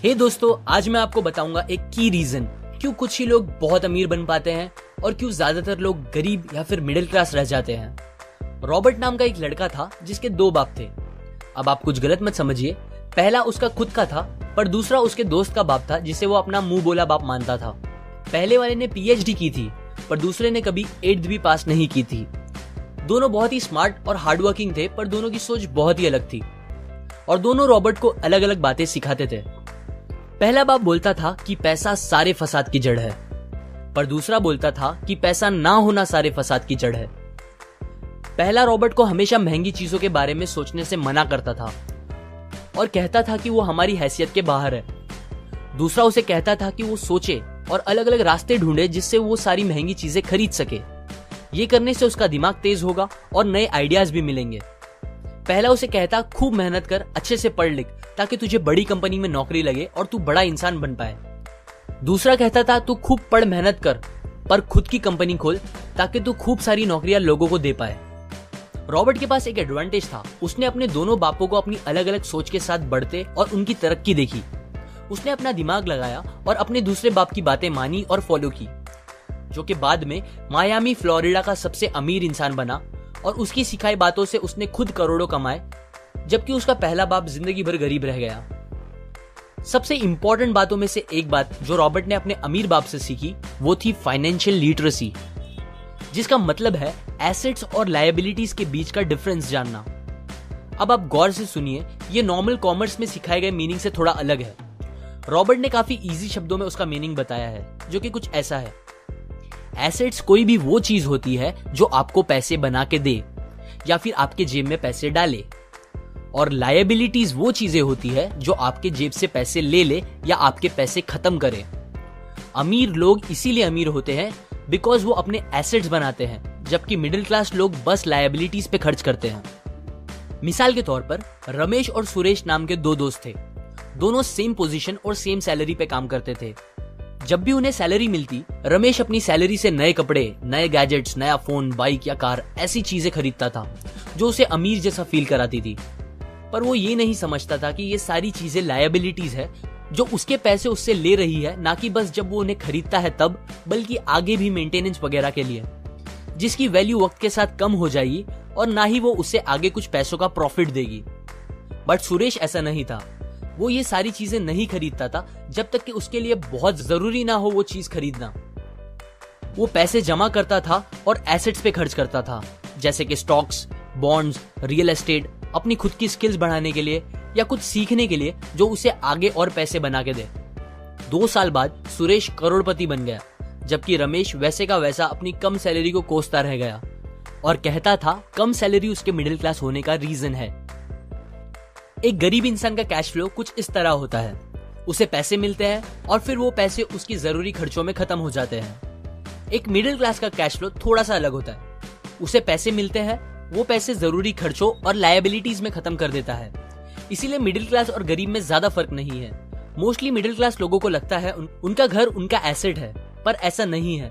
हे दोस्तों, आज मैं आपको बताऊंगा एक की रीजन क्यों कुछ ही लोग बहुत अमीर बन पाते हैं और क्यों ज्यादातर लोग गरीब या फिर मिडिल क्लास रह जाते हैं। रॉबर्ट नाम का एक लड़का था जिसके 2 बाप थे। अब आप कुछ गलत मत समझिए, पहला उसका खुद का था पर दूसरा उसके दोस्त का बाप था जिसे वो अपना मुंह बोला बाप मानता था। पहले वाले ने पीएचडी की थी पर दूसरे ने कभी 8th भी पास नहीं की थी। दोनों बहुत ही स्मार्ट और हार्डवर्किंग थे पर दोनों की सोच बहुत ही अलग थी और दोनों रॉबर्ट को अलग अलग बातें सिखाते थे। पहला बाप बोलता था कि पैसा सारे फसाद की जड़ है, पर दूसरा बोलता था कि पैसा ना होना सारे फसाद की जड़ है। पहला रॉबर्ट को हमेशा महंगी चीजों के बारे में सोचने से मना करता था और कहता था कि वो हमारी हैसियत के बाहर है। दूसरा उसे कहता था कि वो सोचे और अलग अलग रास्ते ढूंढे जिससे वो सारी महंगी चीजें खरीद सके। ये करने से उसका दिमाग तेज होगा और नए आइडियाज भी मिलेंगे। पहला उसे कहता खूब मेहनत कर, अच्छे से पढ़ लिख ताकि तुझे बड़ी कंपनी में नौकरी लगे और तू बड़ा इंसान बन पाए। दूसरा कहता था तू खूब पढ़ मेहनत कर पर खुद की कंपनी खोल ताकि तू खूब सारी नौकरियां लोगों को दे पाए। रॉबर्ट के पास एक एडवांटेज था, उसने अपने दोनों बापों को अपनी अलग अलग सोच के साथ बढ़ते और उनकी तरक्की देखी। उसने अपना दिमाग लगाया और अपने दूसरे बाप की बातें मानी और फॉलो की, जो कि बाद में मायामी फ्लोरिडा का सबसे अमीर इंसान बना और उसकी सिखाई बातों से उसने खुद करोड़ों कमाए, जबकि उसका पहला बाप जिंदगी भर गरीब रह गया। सबसे इंपॉर्टेंट बातों में से एक बात जो रॉबर्ट ने अपने अमीर बाप से सीखी वो थी फाइनेंशियल लिटरेसी, जिसका मतलब है एसेट्स और लायबिलिटीज के बीच का डिफरेंस जानना। अब आप गौर से सुनिए, ये नॉर्मल कॉमर्स में सिखाए गए मीनिंग से थोड़ा अलग है। रॉबर्ट ने काफी इजी शब्दों में उसका मीनिंग बताया है, जो कि कुछ ऐसा है। एसेट्स कोई भी वो चीज होती है जो आपको पैसे बना के दे या फिर आपके जेब में पैसे डाले, और लायबिलिटीज वो चीजें होती है जो आपके जेब से पैसे ले ले या आपके पैसे खत्म करे। अमीर लोग इसीलिए अमीर होते हैं बिकॉज वो अपने एसेट्स बनाते हैं, जबकि मिडिल क्लास लोग बस लायबिलिटीज पे खर्च करते हैं। मिसाल के तौर पर रमेश और सुरेश नाम के 2 दोस्त थे। दोनों सेम पोजीशन और सेम सैलरी पे काम करते थे। जब भी उन्हें सैलरी मिलती, रमेश अपनी सैलरी से नए कपड़े, नए गैजेट्स, नया फोन, बाइक या कार ऐसी चीजें खरीदता था जो उसे अमीर जैसा फील कराती थी। पर वो ये नहीं समझता था कि ये सारी चीजें लायबिलिटीज है जो उसके पैसे उससे ले रही है, ना कि बस जब वो उन्हें खरीदता है तब, बल्कि आगे भी मेंटेनेंस वगैरह के लिए, जिसकी वैल्यू वक्त के साथ कम हो जाएगी और ना ही वो उससे आगे कुछ पैसों का प्रॉफिट देगी। बट सुरेश ऐसा नहीं था। वो ये सारी चीजें नहीं खरीदता था जब तक कि उसके लिए बहुत जरूरी ना हो वो चीज खरीदना। वो पैसे जमा करता था और एसेट्स पे खर्च करता था, जैसे कि स्टॉक्स, बॉन्ड्स, रियल एस्टेट, अपनी खुद की स्किल्स बढ़ाने के लिए या कुछ सीखने के लिए जो उसे आगे और पैसे बना के दे। 2 साल बाद सुरेश करोड़पति बन गया, जबकि रमेश वैसे का वैसा अपनी कम सैलरी को कोसता रह गया और कहता था कम सैलरी उसके मिडिल क्लास होने का रीजन है। एक गरीब इंसान का कैश फ्लो कुछ इस तरह होता है, उसे पैसे मिलते हैं और फिर वो पैसे उसकी जरूरी खर्चों में खत्म हो जाते हैं। एक मिडिल क्लास का कैश फ्लो थोड़ा सा अलग होता है, उसे पैसे मिलते हैं, वो पैसे जरूरी खर्चों और लायबिलिटीज में खत्म कर देता है। इसीलिए मिडिल क्लास और गरीब में ज्यादा फर्क नहीं है। मोस्टली मिडिल क्लास लोगों को लगता है उनका घर उनका एसेट है, पर ऐसा नहीं है।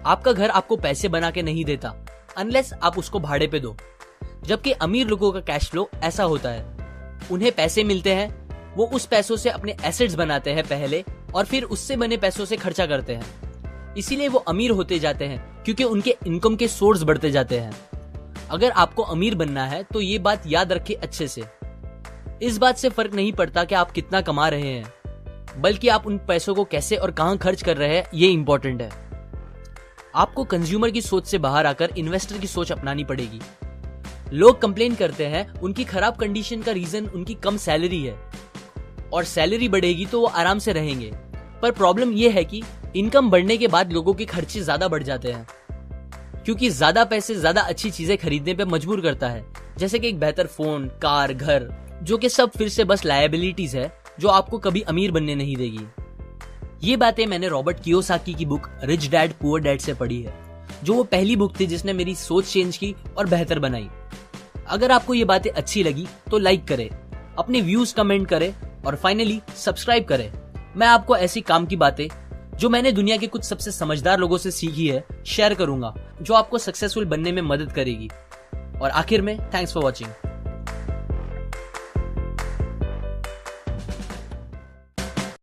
आपका घर आपको पैसे बना के नहीं देता अनलेस आप उसको भाड़े पे दो, जबकि अमीर लोगों का कैश फ्लो ऐसा होता है, उन्हें पैसे मिलते हैं, वो उस पैसों से अपने एसेट्स बनाते हैं पहले और फिर उससे बने पैसों से खर्चा करते हैं। इसीलिए वो अमीर होते जाते हैं क्योंकि उनके इनकम के सोर्स बढ़ते जाते हैं। अगर आपको अमीर बनना है तो ये बात याद रखिए अच्छे से। इस बात से फर्क नहीं पड़ता कि आप कितना कमा रहे हैं, बल्कि आप उन पैसों को कैसे और कहां खर्च कर रहे हैं, ये इंपॉर्टेंट है। आपको कंज्यूमर की सोच से बाहर आकर इन्वेस्टर की सोच अपनानी पड़ेगी। लोग कंप्लेन करते हैं उनकी खराब कंडीशन का रीजन उनकी कम सैलरी है और सैलरी बढ़ेगी तो वो आराम से रहेंगे, पर प्रॉब्लम ये है कि इनकम बढ़ने के बाद लोगों के खर्चे ज्यादा बढ़ जाते हैं, क्योंकि ज्यादा पैसे ज्यादा अच्छी चीजें खरीदने पे मजबूर करता है, जैसे कि एक बेहतर फोन, कार, घर, जो कि सब फिर से बस लायबिलिटीज है जो आपको कभी अमीर बनने नहीं देगी। ये बातें मैंने रॉबर्ट कियोसाकी की book rich dad poor dad से पढ़ी है, जो वो पहली बुक थी जिसने मेरी सोच चेंज की और बेहतर बनाई। अगर आपको ये बातें अच्छी लगी तो लाइक करें, अपने व्यूज कमेंट करें और फाइनली सब्सक्राइब करें। मैं आपको ऐसी काम की बातें जो मैंने दुनिया के कुछ सबसे समझदार लोगों से सीखी है शेयर करूंगा, जो आपको सक्सेसफुल बनने में मदद करेगी। और आखिर में थैंक्स फॉर वॉचिंग।